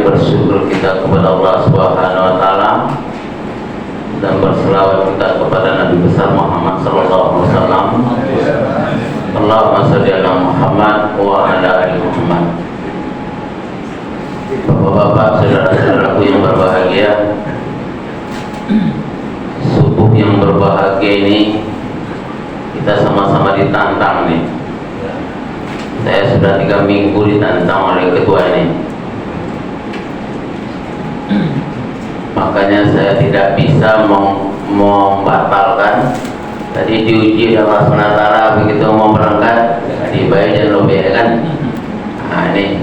bersyukur kita kepada Allah Subhanahu wa taala dan berselawat kita kepada Nabi besar Muhammad sallallahu alaihi wasallam. Allahumma shalli ala Muhammad wa ala ali Muhammad. Bapak-bapak, saudara-saudaraku yang berbahagia, subuh yang berbahagia ini kita sama-sama ditantang nih. Saya sudah 3 minggu ditantang oleh ketua ini, makanya saya tidak bisa membatalkan. Tadi diuji oleh Allah SWT, begitu mau berangkat dibayar dan lobby kan. Nah ini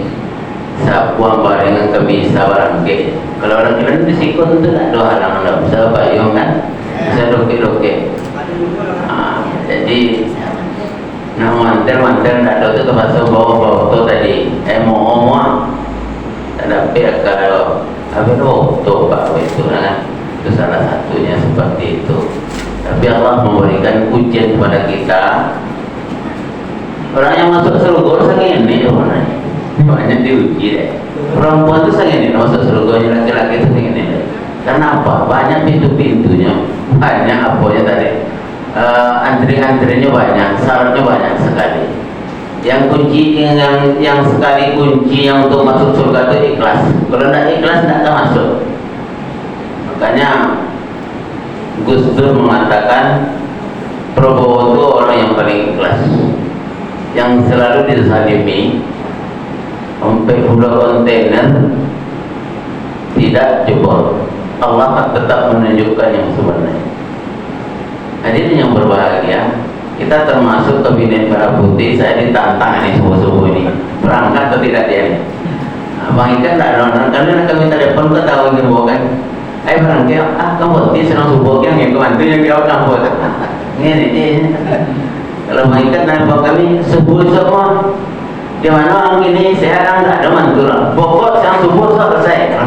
sapuan barengan kebisa barang ke. Kalau orang kira di sikut itu tak ada halangan, tak bisa bayung kan, bisa doke-doke. Nah, jadi nah mantel tak ada tu termasuk bawa-bawa tu tadi. Mau tak dapat kalau habis tu pak itu kan. Itu salah satunya seperti itu. Tapi Allah memberikan ujian kepada kita. Orang yang masuk surga sangat ini orang banyak diuji deh. Perempuan itu sangat ini masuk surga, laki-laki itu sangat ini. Kenapa? Banyak pintu-pintunya, banyak apanya tadi. Antri-antrinya banyak, syaratnya banyak sekali. Yang kunci yang sekali kunci yang untuk masuk surga itu ikhlas. Kalau tidak ikhlas tidak akan masuk. Makanya Gus Dur mengatakan Prabowo itu orang yang paling ikhlas, yang selalu dizalimi, sampai pulau kontainer tidak jebol. Allah akan tetap menunjukkan yang sebenarnya. Hadirin yang berbahagia, kita termasuk kabinet merah putih. Saya ditantang ini subuh-subuh ini, berangkat atau tidak dia ini. Bang Ikan tak ada, karena kami telepon ke tahu gitu kan. Ayo berangkat, kamu ti senang subuh yang kemantu yang kau kampus. Ini dia. Kalau Bang Ikan telepon kami subuh semua. Di mana orang ini sekarang tak ada mantu. Pokok siang subuh selesai.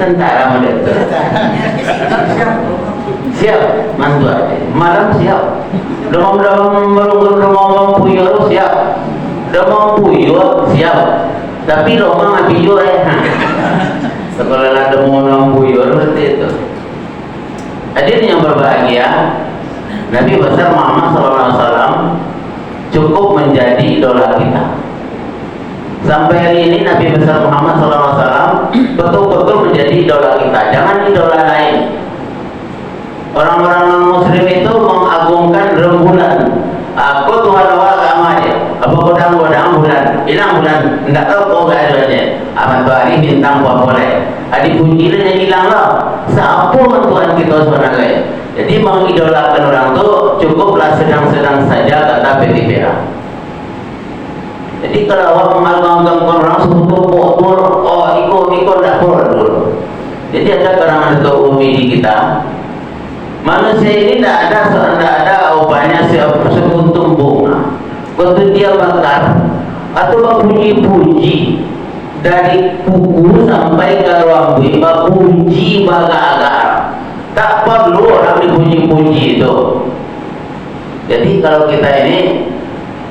Tentara mendetur. Siap mantu aja. Malam siap. Rumah puyuh siap. Rumah puyuh siap. Tapi rumah ngabiyo sekolah ada mau puyuh seperti itu. Hadirin yang berbahagia, Nabi besar Muhammad SAW cukup menjadi idola kita. Sampai hari ini Nabi besar Muhammad SAW betul-betul menjadi idola kita. Jangan idola lain. Orang-orang non-muslim itu mengagungkan rembulan. Aku Tuhan awal agama aja. Apa godang-godang bulan, hilang bulan, tidak tahu kok gak ada aja. Matahari bintang buat boleh. Dipuji dan hilang lah. Siapa Tuhan kita sebenarnya? Jadi mengidolakan orang itu cukuplah sedang-sedang saja, kata PTPA. Jadi kalau awak mengalami orang sebut ikut tak dulu. Jadi ada karangan Ketua Umi di kita. Manusia ini tidak ada obatnya sekuntum bunga. Waktu dia bakar atau puji-puji dari kuku sampai ke rambut, puji baga-agar. Tak perlu orang dipuji-puji itu. Jadi kalau kita ini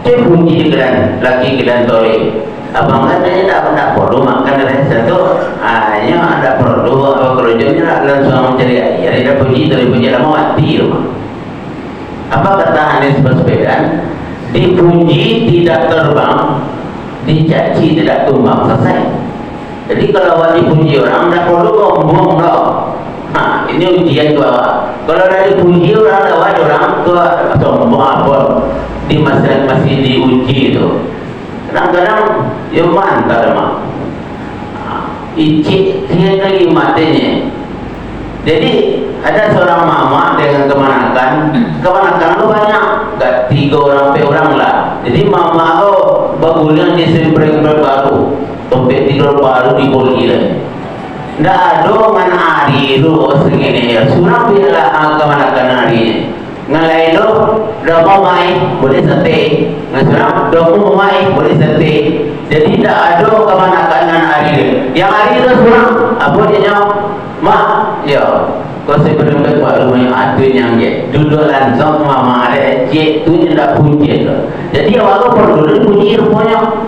puji gelan, laki gelan tori. Abang katanya tak perlu makan dari satu, hanya ada perlu apa kerjanya langsung mencari air. Tidak puji dari puji lama mati rumah. Apa kata Anies Baswedan? Dipuji tidak terbang, dicaci tidak tumbang, selesai. Jadi kalau awak dipuji orang tidak perlu ngomong dong. Nah, ini ujian tu awak. Kalau dah dipuji orang tua sombong apa di masih diuji itu. Kadang-kadang ya mantap mah. Icik dia lagi matinya. Jadi ada seorang mama dengan kemanakan itu banyak, gak 3 orang 4 orang lah. Jadi mama bagulnya di sempreng baru, sampai 3 baru di boli lah. Nggak ada dengan hari itu segini ya. Surah bila kemanakan harinya. Ngalai itu berapa mai boleh sate, ngasih berapa mai boleh sate. Jadi tidak ada kemanakan hari itu. Yang hari itu surah apa dia mak ya. Kau sebelum keluar rumah yang atunya je, duduk langsung mama ada je tu tidak puji tu. Jadi awak perlu puji rupanya.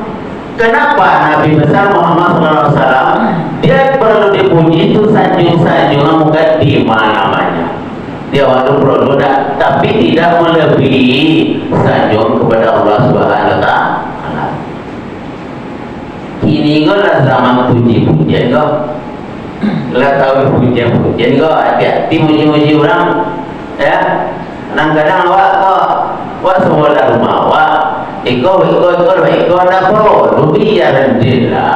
Kenapa Nabi besar Muhammad SAW itu sanjung-sanjungan bukan di mana-mana. Dia waktu produk, tapi tidak melebihi sanjung kepada Allah Subhanahu wa Ta'ala. Kini kau lah zaman puji-pujian kau, lah tahu pujian-pujian kau, hati-hati muji-muji orang, ya. Kadang-kadang awak sekolah rumah awak, ikut nak perlu biar dia.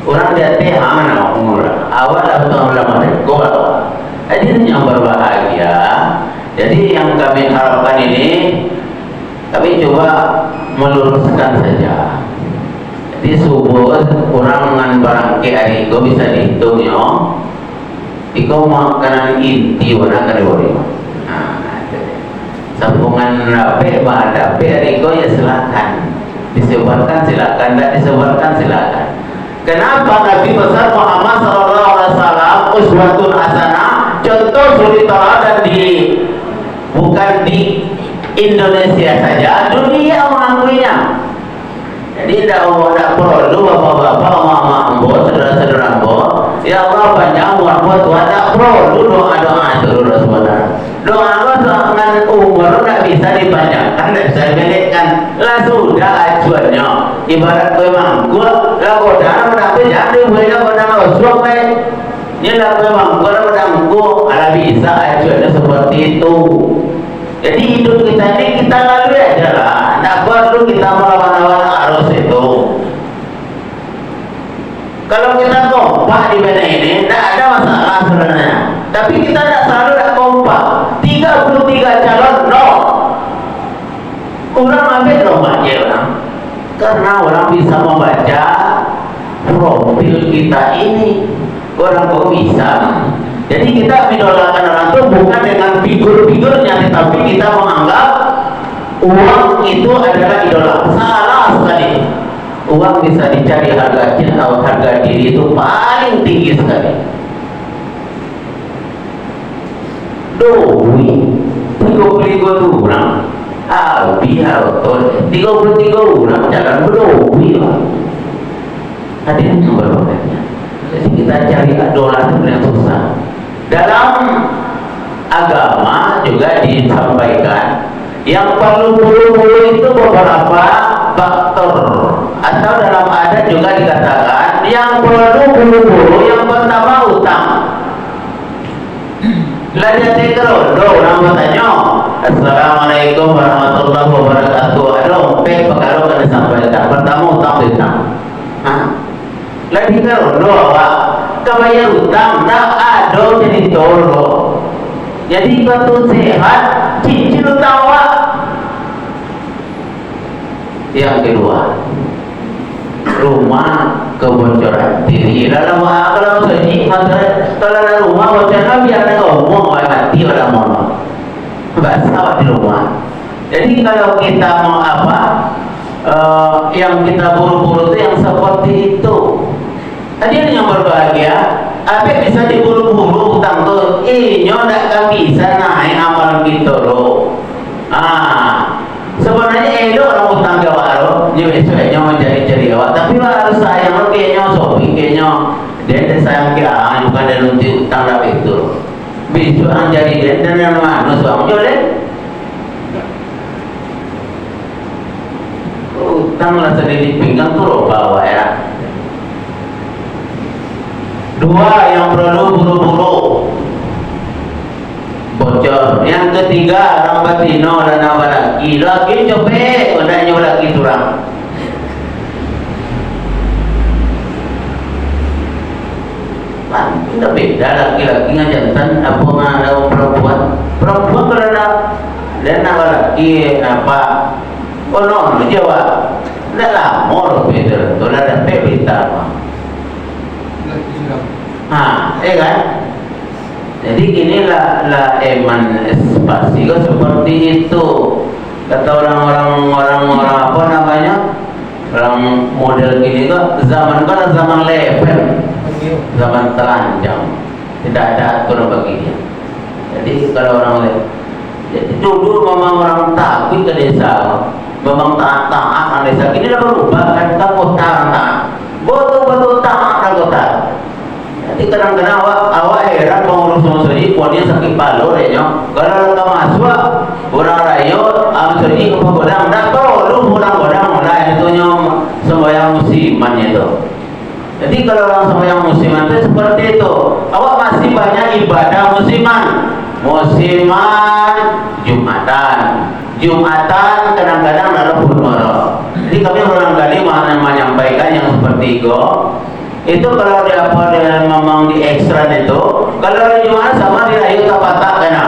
Orang dia tehang nak umur, awak dah betul lama rekod. Jadi yang berbahagia. Jadi yang kami harapkan ini, kami coba meluruskan saja. Jadi subuh orang dengan barang ke hari itu bisa dihitung ya. Iko makanan inti warna kalori. Sambungan rapi ada hari itu ya silakan. Disebarkan silakan, tidak disebarkan silakan. Kenapa Nabi besar Muhammad sallallahu alaihi wasallam uswatun hasanah, contoh suri teladan bukan di Indonesia saja, dunia mengakuinya. Jadi tidak perlu bapak-bapak, mama-mama, saudara-saudara, ya Allah panjang umur tua, tidak perlu doa-doa saudara-saudara. Doa dengan umur tidak bisa dipanjangkan, tidak bisa dipendekkan. Lah sudah acuannya. Ibarat kue mangkuk, lah kodang tapi jadi boleh kodang osok ini lah kue mangkuk, lah kodang mangkuk, ala bisa acuannya seperti itu. Jadi hidup kita ini kita lalui aja lah, tidak perlu kita melawan-lawan arus itu. Kalau kita kompak di benda ini, tidak ada masalah sebenarnya. Tapi kita tidak selalu tidak kompak. 33 calon, no. Orang ambil rumahnya orang. Karena orang bisa membaca profil kita ini. Orang kok bisa. Jadi kita mendolakan orang itu bukan dengan figur-figurnya, tetapi kita menganggap uang itu adalah idola. Salah sekali. Uang bisa dicari harganya atau harga diri itu paling tinggi sekali. Doi 33 orang biar 33 orang jangan berdoi lah. Hadirin berbahagia. Jadi kita cari dolar itu yang susah. Dalam agama juga disampaikan yang perlu buru-buru itu beberapa faktor, atau dalam adat juga dikatakan yang perlu buru-buru yang pertama utang. Lajar tekerondo orang bertanya, Assalamualaikum warahmatullahi wabarakatuh. Dompet pengaruh kena sampaikan. Pertama utang utang. Lagi tekerondo awak kebayar utang tak ada jadi toro. Jadi betul sehat cicil utang awak. Yang kedua, rumah kebocoran diri. Dalam kalau sejik kalau ada rumah bocoran biar ada ngomong mati orang mono. Basah di rumah. Jadi kalau kita mau apa, yang kita buru-buru itu yang seperti itu. Tadi yang berbahagia, apa bisa diburu-buru utang tuh? Nyodak kan bisa naik amalan kita loh. Sebenarnya itu orang utang ke waro, jadi esoknya mencari-cari awak. Tapi harus sayang kayaknya sopi kayaknya dia sayang kira bukan dia nanti utang tapi itu. Besok ang jadi dia dan yang mana suami boleh? Utang lah sedikit pinggang tuh bawa ya. Dua yang perlu buru-buru bocor. Yang ketiga orang batino dan laki copet kodanya laki turang. Tidak beda laki-laki ngajantan apa ngadaw perempuan kerana dan laki apa konon Jawa tidak lama beda tu ada beda kan. Jadi inilah eman spasi kok seperti itu kata orang-orang apa namanya, orang model gini kok zaman kan zaman level, zaman telanjang, tidak ada aturan bagi dia. Jadi kalau orang jadi dulu memang orang takut ke desa, memang taat desa ini dah berubah kan, kamu taat betul-betul taat kota. Jadi kadang-kadang awak heran pengurus masjid punya sakit palu renyo. Kalau kita masuk orang rayo masjid ke godang dak perlu godang-godang mulai itu sembahyang musiman itu. Jadi kalau orang sembahyang musiman itu seperti itu. Awak masih banyak ibadah musiman. Musiman Jumatan kadang-kadang ada punoro. Jadi kami berulang kali menyampaikan yang seperti itu kalau dia memang di ekstra itu, kalau hari Jumat sama di rayu tapatak kena.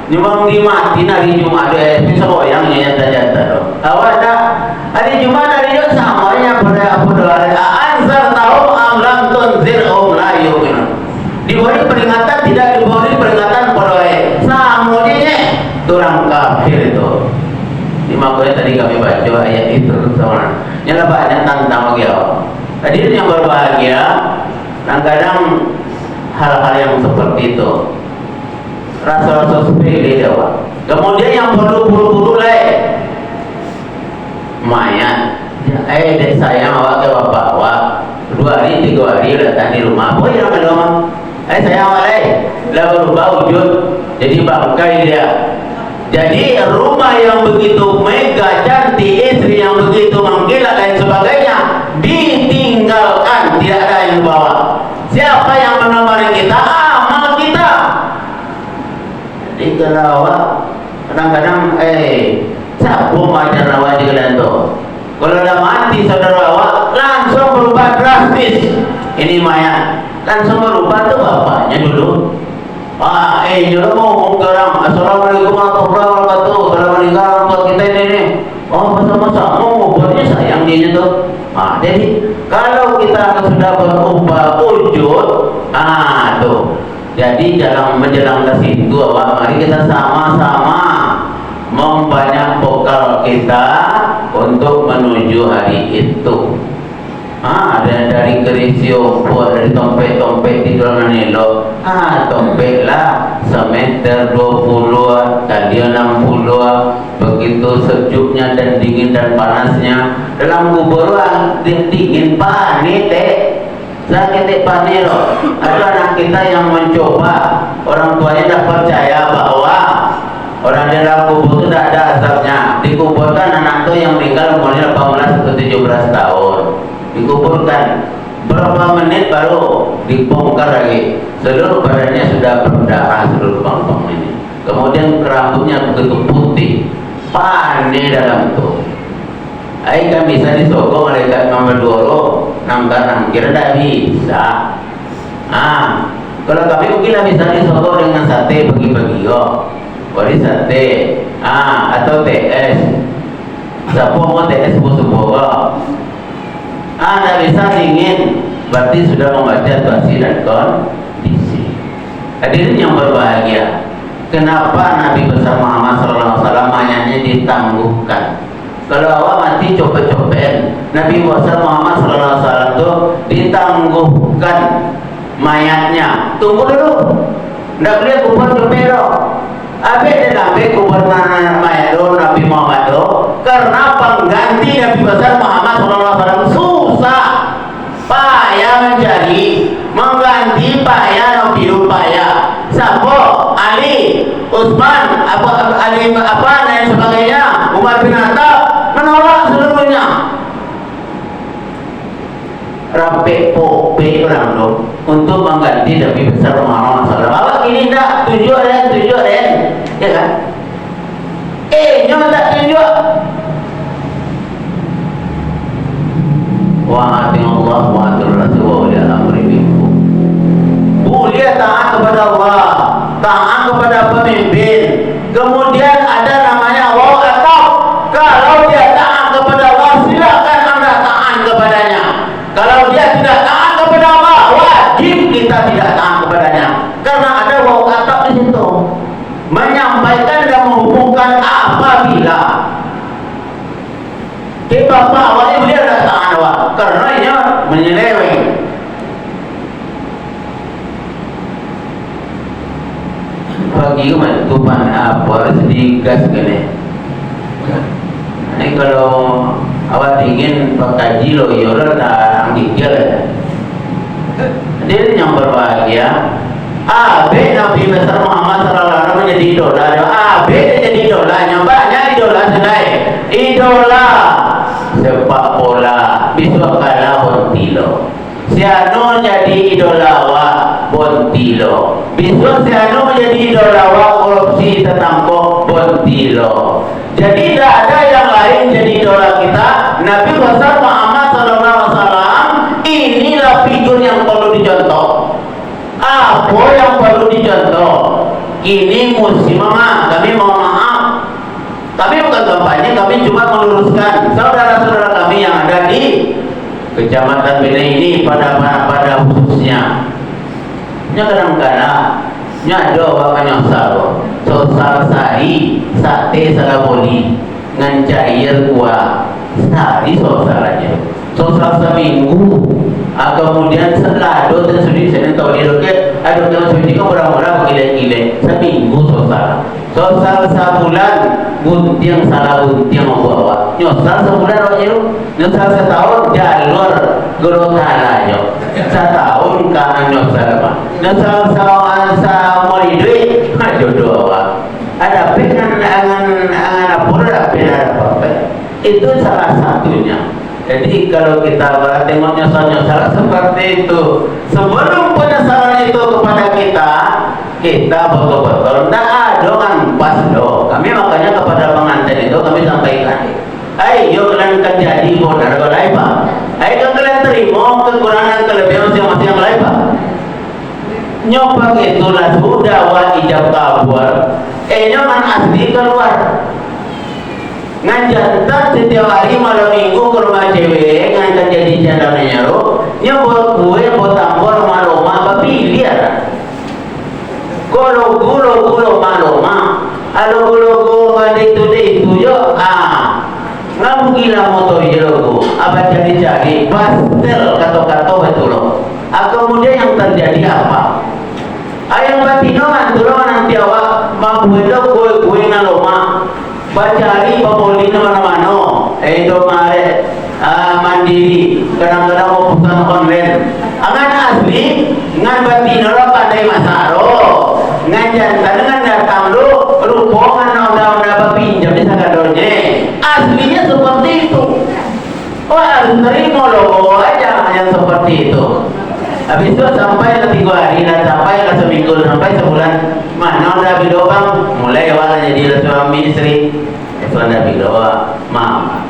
Memang di mati hari Jumat ada semua yang nyata-nyata. Awak ada hari Jumat hari itu samanya pada apa doa ansar tahu amlam tunzir la yuqin. Diberi peringatan tidak diberi peringatan podoe. Samunya orang kafir itu. Di makanya tadi kami baca ayat itu sama. Nyala banyak tentang bagi awak. Hadirin yang berbahagia, kadang-kadang hal-hal yang seperti itu rasa-rasa sepele dia. Kemudian yang perlu buru-buru mayat. Dek sayang awak ke bapak awak 2 hari 3 hari datang di rumah. Apa yang ada rumah? Sayang awak lah berubah wujud jadi bangkai dia. Jadi rumah yang begitu megah, cantik, istri yang begitu mengkilat dan sebagainya ditinggalkan, tidak ada yang bawa. Siapa yang menemani kita? Amal kita. Jadi kalau kadang-kadang siapa majar awak di kelanto. Kalau dah mati saudara awak langsung berubah drastis. Ini mayat langsung berubah tuh bapaknya dulu. Jangan ngomong orang assalamualaikum warahmatullahi wabarakatuh. Kalau meninggal buat kita ini masa-masa buatnya sayang dia tuh. Jadi kalau kita sudah berubah wujud, tuh. Jadi menjelang ke situ awak, mari kita sama-sama membanyak bekal kita untuk menuju hari itu. Ada dari kerisio buat dari tompet di dalam nilo. Tompet lah semeter 20 kali 60. Begitu sejuknya dan dingin dan panasnya. Dalam kubur dingin panik sakit panik loh. Ada anak kita yang mencoba, orang tuanya dah percaya bahwa orang di dalam kubur itu tidak ada azabnya. Dikuburkan anak itu yang meninggal umurnya 18 atau 17 tahun. Dikuburkan berapa menit baru dibongkar lagi, seluruh badannya sudah berdarah, seluruh bangkong ini. Kemudian rambutnya begitu putih, panik dalam itu. Kan bisa disogok malaikat memberdoro, nangkar kira tidak bisa. Kalau kami mungkin bisa disogok dengan sate bagi-bagi beri sate, atau TS. Siapa mau TS sebuah Anda bisa dingin, berarti sudah membaca situasi dan kondisi. Hadirin yang berbahagia, kenapa Nabi besar Muhammad SAW mayatnya ditangguhkan? Kalau awak mati copet-copet, Nabi besar Muhammad SAW itu ditangguhkan mayatnya. Tunggu dulu, tidak boleh kubur copero. Habis dia kubur mayat Nabi Muhammad itu karena pengganti Nabi besar Muhammad SAW susah, payah mencari, mengganti payah, Nabi payah. Siapa? Ali, Utsman, Ali dan sebagainya, Umar bin Khattab menolak seluruhnya. Rapi pope orang tu untuk mengganti Nabi besar Muhammad SAW. Awak ini tak tunjuk ya kan? Nyawa tak tunjuk. Wa ati Allah wa atur Rasul wa uli al-amri minkum. Boleh taat kepada Allah, taat kepada pemimpin. Kemudian ada namanya wa atau. Kalau dia taat kepada Allah, silakan Anda taat kepadanya. Kalau dia tidak taat kepada Allah, wajib kita tidak taat kepadanya. Karena ada wa atau di situ. Menyampaikan dan menghubungkan apabila bapak awalnya beliau datang awak karena ia menyeleweng. Bagi tupan apa harus digas gini. Ini kalau awak ingin pakai jilo yola tak gigil. Dia yang berbahagia. Abe Nabi besar Muhammad sallallahu alaihi wasallam menjadi idola. Abe jadi idolanya, banyak idola sedai. Idola sepak bola, besok kalah Bontilo. Si Anu jadi idola wa Bontilo. Besok si Anu menjadi idola wa korupsi tertangkap Bontilo. Jadi tidak ada yang lain jadi idola kita. Nabi besar Muhammad sallallahu alaihi wasallam inilah figur yang perlu dicontoh. Apa yang perlu dicontoh? Ini musim mama, kami mohon maaf. Kami bukan kampanye, kami cuma meluruskan saudara-saudara kami yang ada di Kecamatan Bina ini pada khususnya. Nya kadang-kadang nya ada wakanya sosal sari sate salaboli ngan cair kuah sehari sosal aja. Sosal seminggu, kemudian selado dan sudah saya tahu dia ke, ada yang sudah murah-murah gile-gile seminggu sosal. Sosal sebulan bunting salah bunting bawa. Nyosal sebulan aja lu, nyosal setahun jalur gorontalo. Setahun kan nyosal apa? Nyosal samori duit, jodoh apa? Ada pengen angan apa? Itu salah satunya. Jadi kalau kita tengok nyosal-nyosal seperti itu, sebelum penyesalan itu kepada kita betul-betul tidak ada kan pas do. Kami makanya kepada pengantin itu kami sampaikan, ayo kalian kan jadi benar kalau pak, ayo kalian terima kekurangan kelebihan masing-masing yang lain pak. Nyoba itulah sudah wa ijab kabul, nyoman asli keluar. Nganjantan setiap hari malam minggu ke rumah cewek nganjan jadi jandanya lo buat kue buat tambor maloma apa pilih ya gulo maloma alo gulo itu yo ngamu gila motor yo apa jadi pastel kato betul lo kemudian yang terjadi apa ayam batino anturo nanti awak mampu itu kue naloma bacari pemoli mana-mana itu mare mandiri kadang-kadang mau pesan online angan asli ngan batin lo pandai masaro ngan jantan ngan datang lo rupongan onda pinjam di sakadonye aslinya seperti itu. Oh harus terima lo aja yang seperti itu. Habis itu sampai ke 3 hari dan sampai ke seminggu sampai sebulan mana udah bidobang mulai awal jadi suami istri itu ada bidoa mama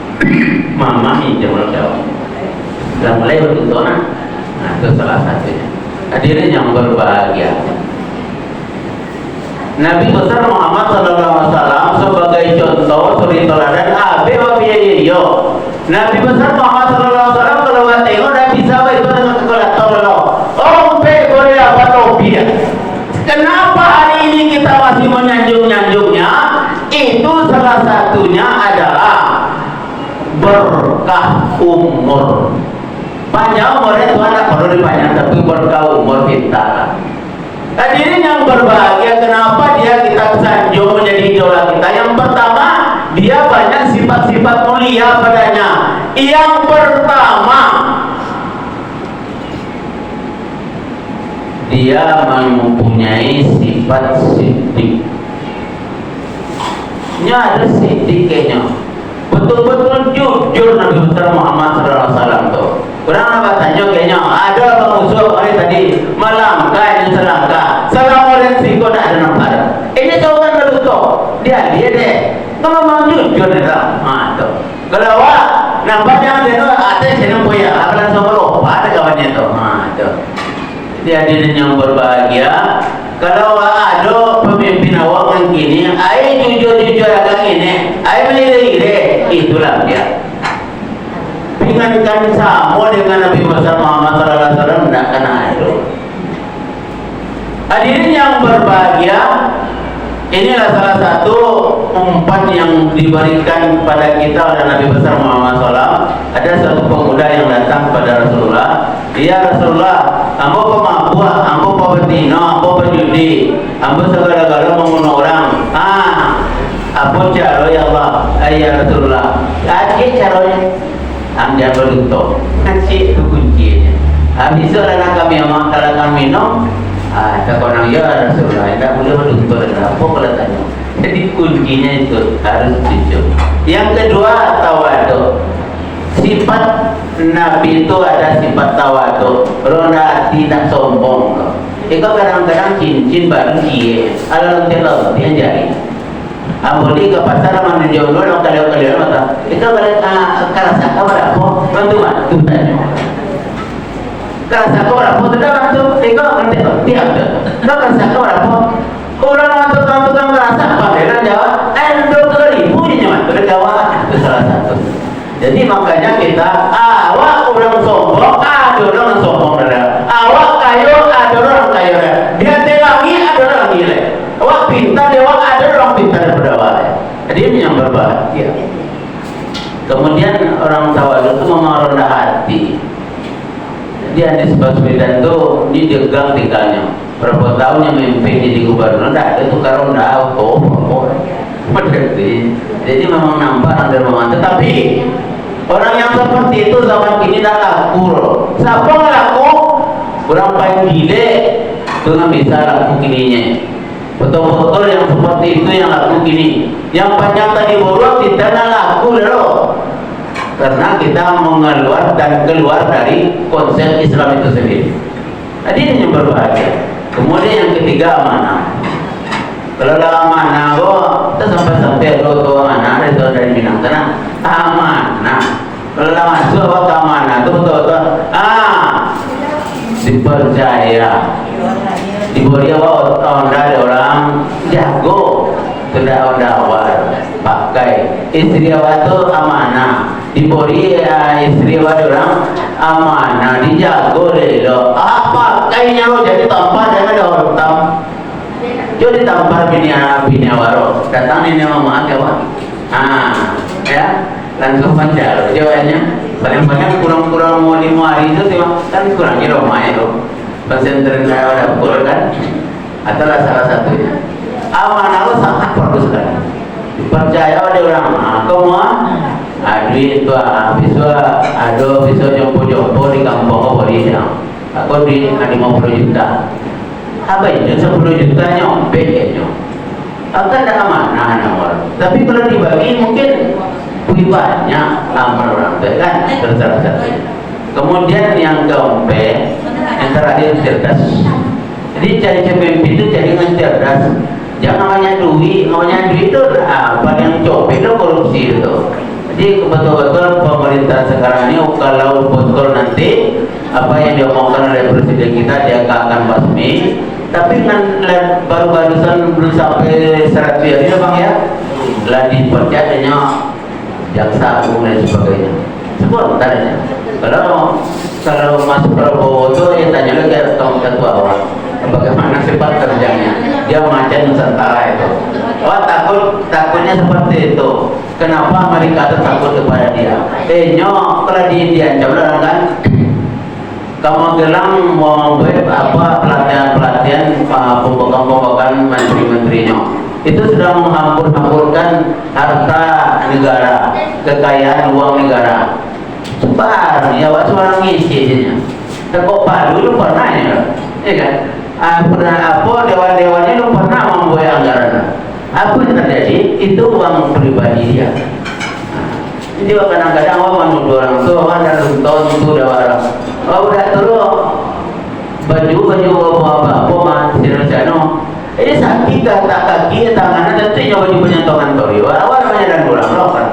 minjem lo jauh dan mulai bertuntunan. Nah itu salah satunya. Hadirin yang berbahagia, Nabi besar Muhammad SAW sebagai contoh suri teladan abe wabiyayo. Nabi besar Muhammad SAW kalau tengok dah bisa itu dengan kekelatan lo. Boleh apa topia? Kenapa hari ini kita masih menyanjung-nyanjungnya? Itu salah satunya adalah berkah umur. Panjang umurnya Tuhan tak perlu dipanjang, tapi berkah umur kita. Hadirin yang berbahagia, kenapa dia kita sanjung menjadi idola kita? Yang pertama, dia banyak sifat-sifat mulia padanya. Yang pertama, dia mempunyai sifat siddiq. Ada siddiq kayaknya. Betul-betul jujur Nabi besar Muhammad SAW tuh. Kurang apa tanya kayaknya ada pengusul hari tadi malam kan yang selangkah salam orang siko tak ada nampak. Ini seorang berutuh dia deh kalau mau jujur dah tuh kalau awak nampaknya dia tu ada senang punya apalah semua ada kawannya tuh tuh. Dia diri yang berbahagia kalau ada pemimpin awak yang kini ai jujur agak ini ai melire itulah dia. Ingatkan sama dengan Nabi Muhammad SAW tidak kena itu. Hadirin yang berbahagia, inilah salah satu umpan yang diberikan kepada kita oleh Nabi besar Muhammad SAW. Ada satu pemuda yang datang kepada Rasulullah. Ya Rasulullah, ambo pemabuk, ambo pebetina, ambo penjudi, ambo segala-gala membunuh orang. Apa cara ya Allah? Ya Rasulullah, apa caranya? Anda beruntung, nasi itu kuncinya. Habis itu anak kami yang makan minum, tak konang ya Rasulullah, tidak boleh beruntur apa kalau tanya. Jadi kuncinya itu harus jujur. Yang kedua tawadu. Sifat Nabi itu ada sifat tawadu, rendah hati, tak sombong. Ika kadang-kadang cincin baru dia, ala lontel dia jari. Ambil ke pasar mana jodoh, orang kalian mata. Ika balik kerasa kau berapa? Bantu bantu tanya. Kerasa kau berapa? Tidak bantu. Ika nanti tiap tu. Kau kerasa kau berapa? Orang masuk tukang kerasa apa? Dia jawab, 20.000 dia cuma. Dia jawab itu salah satu. Jadi makanya kita awak orang sombong, ada orang sombong dah. Awak kayu, ada orang kayu dah. Dia telangi, ada orang gila. Awak pintar, dia ada orang pintar daripada awak. Jadi ini yang berbahagia. Kemudian orang tawadu itu memang rendah hati. Dia Anies Baswedan itu dijegang tinggalnya. Berapa tahun yang memimpin jadi gubernur, dah itu karena dah jadi memang nampak under memang. Tetapi orang yang seperti itu zaman kini dah laku loh. Siapa yang laku? Orang paling gile itu nggak bisa laku kininya. Betul-betul yang seperti itu yang laku kini. Yang panjang tadi buruk kita nggak laku loh. Karena kita mengeluar dan keluar dari konsep Islam itu sendiri. Jadi ini yang berbahagia. Kemudian yang ketiga amanah. Kalau dalam amanah, kita sampai itu amanah dari Minang Tengah amanah. Kalau dalam masuk apa amanah itu betul-betul dipercaya, diberi apa dari orang jago, sudah awal pakai istri awal itu amanah, diberi istri awal orang amanah, dijago deh lo. Pakainya lo jadi tampar jangan ada orang jadi tampar bini awal datang ini mama apa ya langsung pancar jawabannya paling kurang mau 5 hari itu kan kurangnya rumah itu pesantren ada pukul kan atau salah satunya amanah lo sangat bagus sekali dipercaya oleh orang kamu duit itu bisa jompo di kampung apa di sana aku di 50 juta apa ini 10 juta nyampe kayaknya akan ada amanah nomor. Tapi kalau dibagi mungkin lebih banyak amal orang itu kan salah satunya. Kemudian yang keempat, yang terakhir cerdas. Jadi cari pemimpin itu cari yang cerdas. Jangan hanya duit itu apa yang copet itu korupsi itu. Jadi betul-betul pemerintah sekarang ini kalau betul nanti apa yang diomongkan oleh presiden kita dia akan basmi. Tapi kan baru-barusan belum sampai 100 hari ya bang ya, lah dipercayanya jaksa agung dan sebagainya. Sebentar aja. Kalau masuk Prabowo itu ya tanya lagi ketua awal, bagaimana sifat kerjanya? Dia macam Nusantara itu. Wah takutnya seperti itu. Kenapa Amerika takut kepada dia? Kalau diancam orang kan. Kamu gelang mau apa pelatihan pembukaan menteri-menterinya itu sudah menghampur-hampurkan harta negara, kekayaan uang negara. Sebar ya waktu orang ngisinya. Kok Palu itu pernah ya kan? Pernah apa dewan-dewannya itu pernah membuat anggaran. Apa yang terjadi? Itu uang pribadi dia. Jadi kadang-kadang orang menuduh orang tua dan tahun itu udah orang. Udah terus baju apa sino. Ini sakit kaki tangannya tentunya baju penyentuhan tori. Awal namanya dan ulang kan.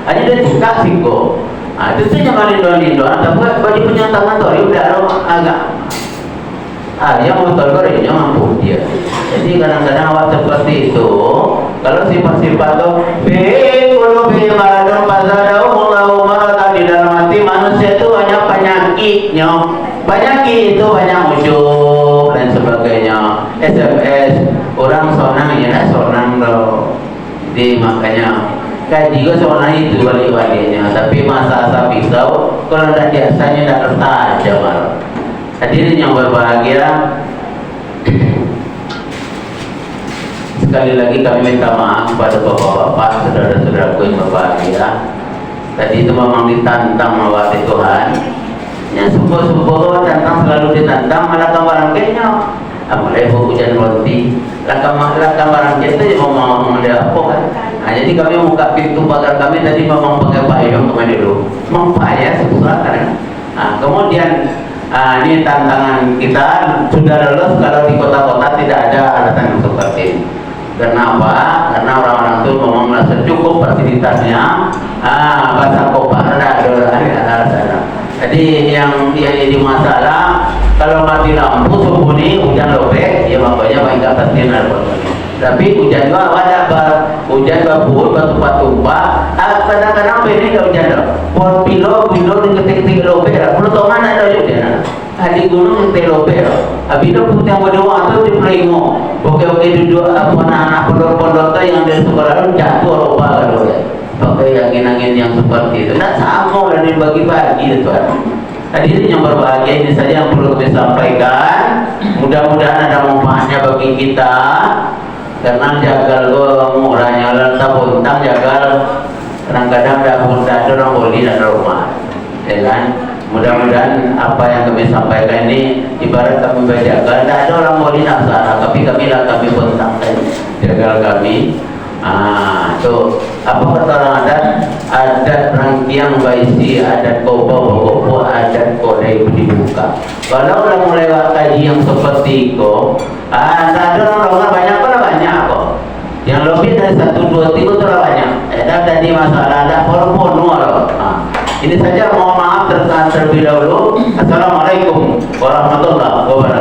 Ada dia dikasih kok. Tentunya malindo tapi baju penyentuhan tori udah agak yang motor gorengnya mampu dia. Jadi kadang-kadang awal seperti itu. Kalau sifat-sifat itu maladun pasadahu mullahu maratan di dalam hati manusia itu banyak penyakitnya. Penyakit itu banyak ujub dan sebagainya. SMS orang sonang ya sonang loh. Jadi makanya kayak juga sonang itu balik-baliknya. Tapi masa pisau kalau ada biasanya tidak letak aja malah. Hadirin yang berbahagia, sekali lagi kami minta maaf kepada bapak-bapak, saudara-saudaraku yang berbahagia. Tadi itu memang ditantang oleh Tuhan. Yang sumber-sumber tantang nantang malah kambaran kenya mulai hujan ronti lakam barang kita yang mau ada apa kan. Nah, jadi kami buka pintu pagar kami tadi memang pakai payung kemarin dulu memang payah susah kan. Nah, kemudian ini tantangan kita sudah lulus kalau di kota-kota tidak ada alatan yang seperti ini. Kenapa? Karena orang-orang itu memang merasa cukup fasilitasnya. Bahasa kopar ada sana. Jadi yang jadi masalah kalau mati lampu subuh ini hujan lobek, ya makanya baik atas dinar. Tapi hujan juga ada hujan babur batu tumpah. Kadang-kadang ini ada hujan dong. Pohon pilo diketik-ketik lobek. Pelotongan ada hujan. Di gunung yang lobek. Habis itu putih yang berdua itu di Peringo. Oke duduk anak-anak pondok-pondok yang dari sekolah jatuh lupa kalau ya. Pakai angin-angin yang seperti itu. Nah sama dan dibagi-bagi Tuhan. Hadirin yang berbahagia, ini saja yang perlu kami sampaikan. Mudah-mudahan ada manfaatnya bagi kita. Karena jagal murahnya lentah buntang jagal kadang-kadang ada orang boleh dan rumah, ya kan? Mudah-mudahan apa yang kami sampaikan ini ibarat kami berjagal, tidak ada orang boleh nak sana, tapi kami buntang jagal kami. Tuh apa kata orang adat rangkiang baisi, adat kopo, adat kodai dibuka. Kalau udah mulai kaji yang seperti itu, ada orang banyak kok. Yang lebih dari 1, 2, 3 itu banyak. Tadi masalah ada hormon loh. Ini saja mohon maaf terlebih dahulu. Assalamualaikum warahmatullahi wabarakatuh.